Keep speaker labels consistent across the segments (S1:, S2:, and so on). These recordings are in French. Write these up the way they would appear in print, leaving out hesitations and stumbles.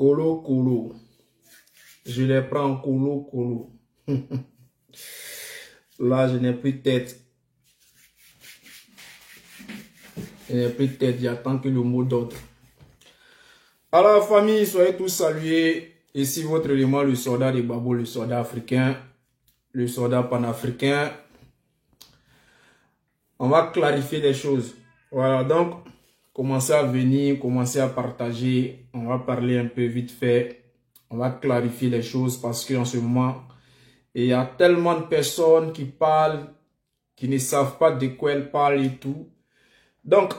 S1: Colo, colo. Je les prends colo, colo. Là, je n'ai plus de tête. Je n'ai plus de tête. J'attends que le mot d'ordre. Alors, famille, soyez tous salués. Ici, votre élément, le soldat de Babo, le soldat africain, le soldat panafricain. On va clarifier les choses. Voilà, donc, commencez à venir, commencez à partager. On va parler un peu vite fait. On va clarifier les choses parce qu'en ce moment, il y a tellement de personnes qui parlent, qui ne savent pas de quoi elles parlent et tout. Donc,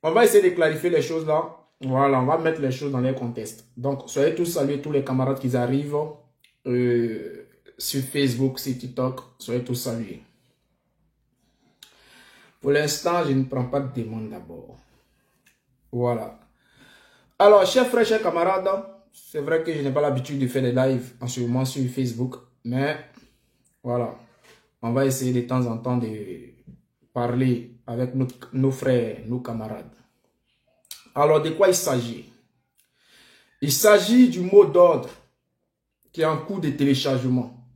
S1: on va essayer de clarifier les choses là. Voilà, on va mettre les choses dans les contextes. Donc, soyez tous salués, tous les camarades qui arrivent sur Facebook, sur TikTok. Soyez tous salués. Pour l'instant, je ne prends pas de demande d'abord. Voilà. Alors, chers frères, chers camarades, c'est vrai que je n'ai pas l'habitude de faire des lives en ce moment sur Facebook. Mais, voilà. On va essayer de temps en temps de parler avec nos frères, nos camarades. Alors, de quoi il s'agit? Il s'agit du mot d'ordre qui est en cours de téléchargement.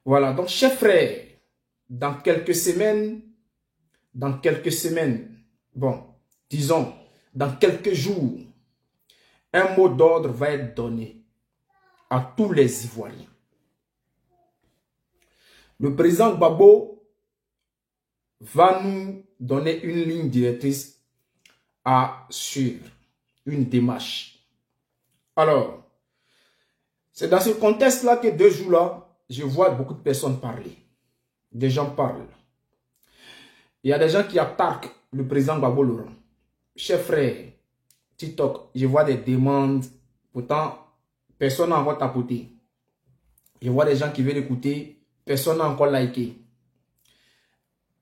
S1: Voilà. Donc, chers frères, dans quelques semaines, bon, disons, dans quelques jours, un mot d'ordre va être donné à tous les Ivoiriens. Le président Gbagbo va nous donner une ligne directrice à suivre, une démarche. Alors, c'est dans ce contexte-là que 2 jours là, je vois beaucoup de personnes parler. Des gens parlent. Il y a des gens qui attaquent le président Gbagbo Laurent. Chers frères, TikTok, je vois des demandes. Pourtant, personne n'a encore tapoté. Je vois des gens qui veulent écouter. Personne n'a encore liké.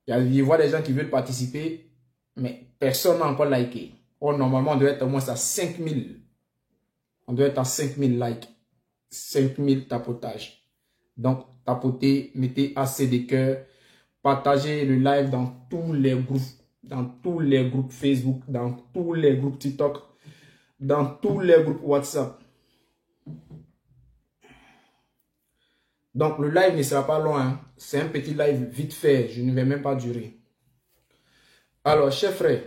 S1: Je vois des gens qui veulent participer. Mais personne n'a encore liké. Or, normalement, on doit être au moins à 5000. On doit être à 5000 likes. 5000 tapotages. Donc, tapotez, mettez assez de cœurs. Partagez le live dans tous les groupes. Dans tous les groupes Facebook. Dans tous les groupes TikTok. Dans tous les groupes WhatsApp. Donc, le live ne sera pas long. Hein. C'est un petit live vite fait. Je ne vais même pas durer. Alors, chers frères,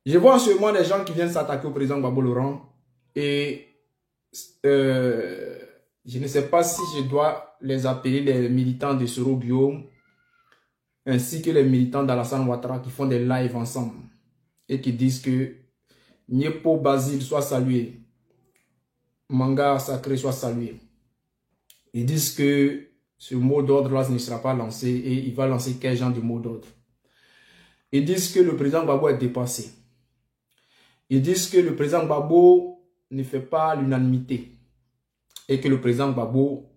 S1: je vois en ce moment des gens qui viennent s'attaquer au président Gbagbo Laurent. Et je ne sais pas si je dois les appeler les militants de Soro Guillaume, ainsi que les militants d'Alassane Ouattara qui font des lives ensemble. Et qui disent que Niepo Basile soit salué. Manga Sacré soit salué. Ils disent que ce mot d'ordre-là ne sera pas lancé et il va lancer quel genre de mot d'ordre. Ils disent que le président Gbagbo est dépassé. Ils disent que le président Gbagbo ne fait pas l'unanimité et que le président Gbagbo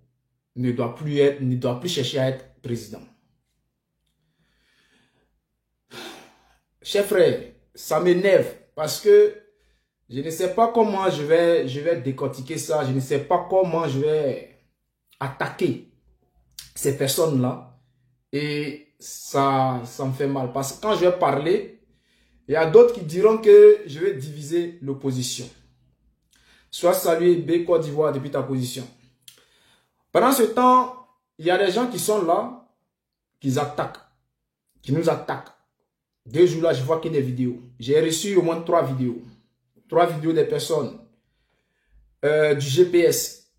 S1: ne doit plus chercher à être président. Chers frères, ça m'énerve parce que je ne sais pas comment je vais décortiquer ça. Je ne sais pas comment je vais attaquer ces personnes-là. Et ça me fait mal. Parce que quand je vais parler, il y a d'autres qui diront que je vais diviser l'opposition. Sois salué, B Côte d'Ivoire, depuis ta position. Pendant ce temps, il y a des gens qui sont là, qui attaquent, qui nous attaquent. 2 jours là, je vois qu'il y a des vidéos. J'ai reçu au moins 3 vidéos. 3 vidéos des personnes du GPS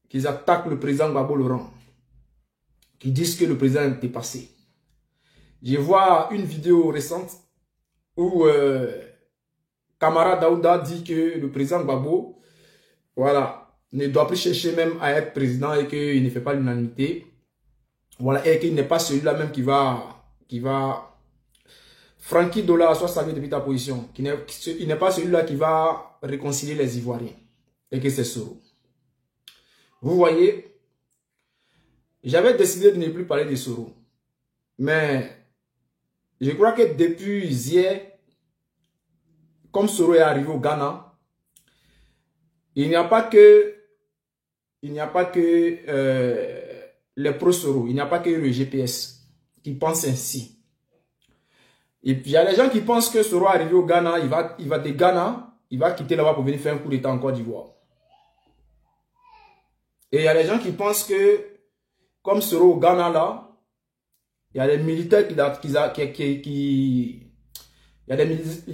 S1: qui attaquent le président Gbagbo Laurent, qui disent que le président est dépassé. Je vois une vidéo récente où Kamara Daouda dit que le président Gbagbo, voilà, ne doit plus chercher même à être président et qu'il ne fait pas l'unanimité. Voilà, et qu'il n'est pas celui-là même qui va Francky Dola, soit salué depuis ta position. Il n'est pas celui-là qui va réconcilier les Ivoiriens. Et que c'est Soro. Vous voyez, j'avais décidé de ne plus parler de Soro. Mais je crois que depuis hier, comme Soro est arrivé au Ghana, il n'y a pas que les pro-Soro, il n'y a pas que le GPS qui pense ainsi. Et puis il y a des gens qui pensent que Soro est arrivé au Ghana, il va de Ghana il va quitter là-bas pour venir faire un coup d'État en Côte d'Ivoire. Et il y a des gens qui pensent que, comme Soro au Ghana là, il y a des militaires il y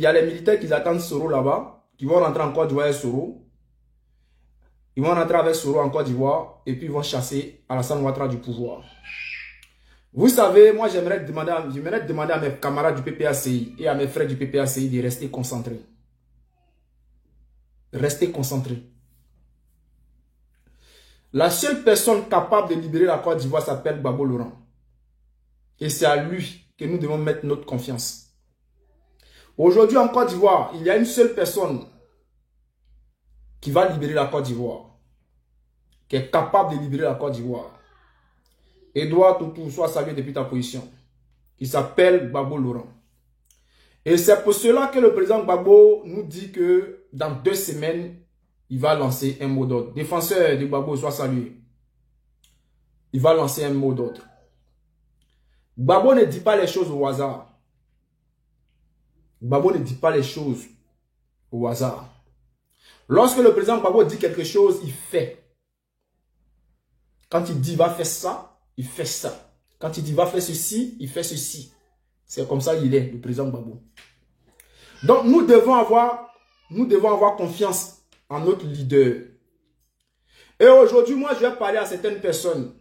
S1: a des militaires qui attendent Soro là-bas, qui vont rentrer en Côte d'Ivoire avec Soro. Ils vont rentrer avec Soro en Côte d'Ivoire et puis ils vont chasser Alassane Ouattara du pouvoir. Vous savez, moi j'aimerais demander à mes camarades du PPACI et à mes frères du PPACI de rester concentrés. Restez concentrés. La seule personne capable de libérer la Côte d'Ivoire s'appelle Gbagbo Laurent. Et c'est à lui que nous devons mettre notre confiance. Aujourd'hui en Côte d'Ivoire, il y a une seule personne qui va libérer la Côte d'Ivoire, qui est capable de libérer la Côte d'Ivoire. Edouard Toutou, soit salué depuis ta position. Il s'appelle Gbagbo Laurent. Et c'est pour cela que le président Gbagbo nous dit que dans 2 semaines, il va lancer un mot d'ordre. Défenseur de Gbagbo, soit salué. Il va lancer un mot d'ordre. Gbagbo ne dit pas les choses au hasard. Gbagbo ne dit pas les choses au hasard. Lorsque le président Gbagbo dit quelque chose, il fait. Quand il dit va faire ça, il fait ça. Quand il dit va faire ceci, il fait ceci. C'est comme ça qu'il est, le président Gbagbo. Donc nous devons avoir confiance en notre leader. Et aujourd'hui, moi, je vais parler à certaines personnes.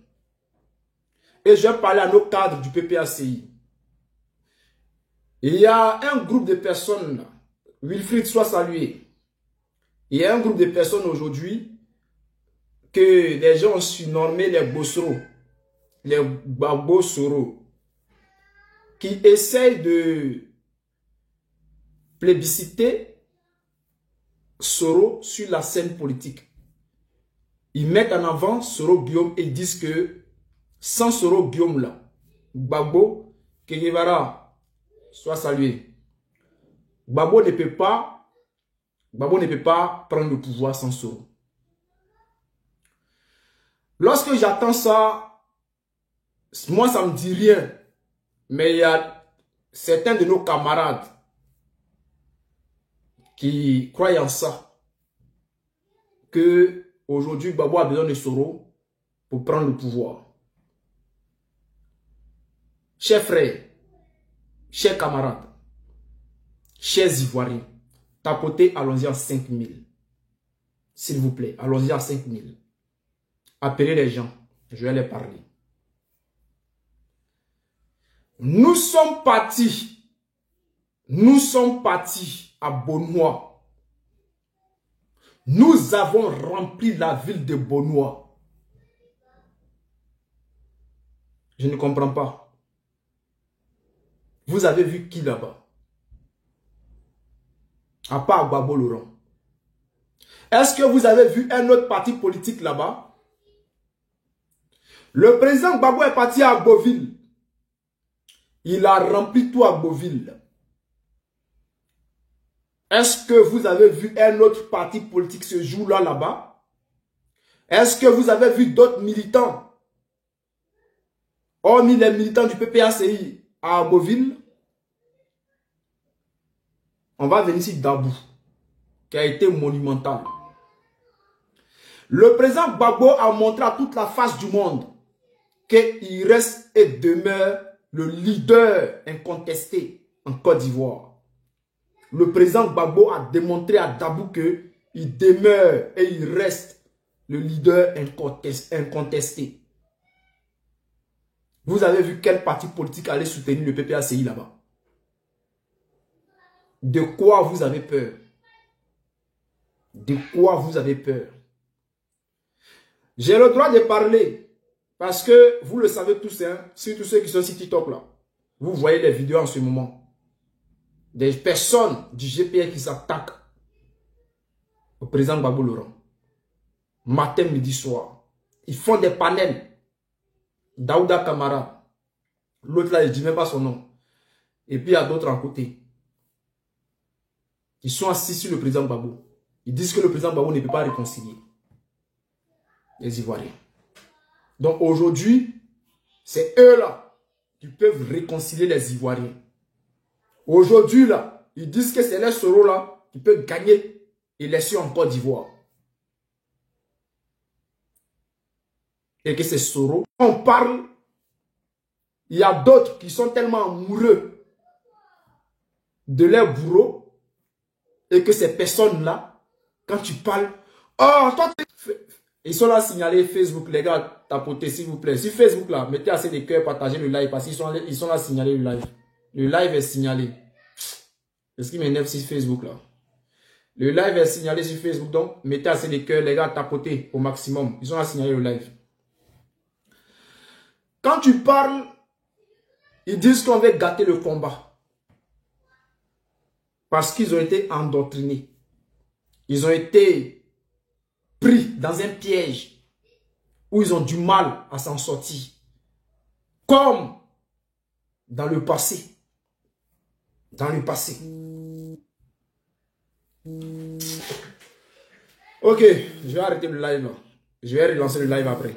S1: Et je vais parler à nos cadres du PPACI. Il y a un groupe de personnes, Wilfried, soit salué. Il y a un groupe de personnes aujourd'hui que les gens ont surnommé les Bossoro, les Gbagbo Soro, qui essayent de plébisciter Soro sur la scène politique. Ils mettent en avant Soro Guillaume et disent que sans Soro Guillaume là, Gbagbo, Kegevara, soit salué. Gbagbo ne peut pas prendre le pouvoir sans Soro. Lorsque j'attends ça, moi ça me dit rien. Mais il y a certains de nos camarades qui croient en ça. Que aujourd'hui Gbagbo a besoin de Soro pour prendre le pouvoir. Chers frères, chers camarades, chers Ivoiriens, tapotez, allons-y en 5000. S'il vous plaît, allons-y en 5000. Appelez les gens, je vais les parler. Nous sommes partis à Bonois. Nous avons rempli la ville de Bonois. Je ne comprends pas. Vous avez vu qui là-bas? À part Gbagbo Laurent. Est-ce que vous avez vu un autre parti politique là-bas? Le président Gbagbo est parti à Beauville. Il a rempli tout à Beauville. Est-ce que vous avez vu un autre parti politique ce jour-là là-bas? Est-ce que vous avez vu d'autres militants? Hormis les militants du PPACI à Beauville? On va venir ici Dabou, qui a été monumental. Le président Gbagbo a montré à toute la face du monde qu'il reste et demeure le leader incontesté en Côte d'Ivoire. Le président Gbagbo a démontré à Dabou qu'il demeure et il reste le leader incontesté. Vous avez vu quel parti politique allait soutenir le PPACI là-bas? De quoi vous avez peur? De quoi vous avez peur? J'ai le droit de parler parce que vous le savez tous, hein, surtout ceux qui sont sur TikTok là. Vous voyez les vidéos en ce moment. Des personnes du GPR qui s'attaquent au président Gbagbo Laurent. Matin, midi, soir. Ils font des panels. Daouda Kamara. L'autre là, je ne dis même pas son nom. Et puis il y a d'autres en côté. Ils sont assis sur le président Gbagbo. Ils disent que le président Gbagbo ne peut pas réconcilier les Ivoiriens. Donc aujourd'hui, c'est eux là qui peuvent réconcilier les Ivoiriens. Aujourd'hui là, ils disent que c'est les Soro là qui peuvent gagner élection en Côte d'Ivoire. Et que c'est Soro. On parle, il y a d'autres qui sont tellement amoureux de leur bourreau et que ces personnes-là, quand tu parles, oh, toi, ils sont là à signaler Facebook, les gars, tapotez s'il vous plaît. Sur Facebook, là, mettez assez de cœurs, partagez le live parce qu'ils sont là à signaler le live. Le live est signalé. C'est ce qui m'énerve sur Facebook, là. Le live est signalé sur Facebook, donc mettez assez de cœurs, les gars, tapotez au maximum. Ils sont là à signaler le live. Quand tu parles, ils disent qu'on veut gâter le combat. Parce qu'ils ont été endoctrinés. Ils ont été pris dans un piège où ils ont du mal à s'en sortir. Comme dans le passé. Dans le passé. Ok, je vais arrêter le live. Je vais relancer le live après.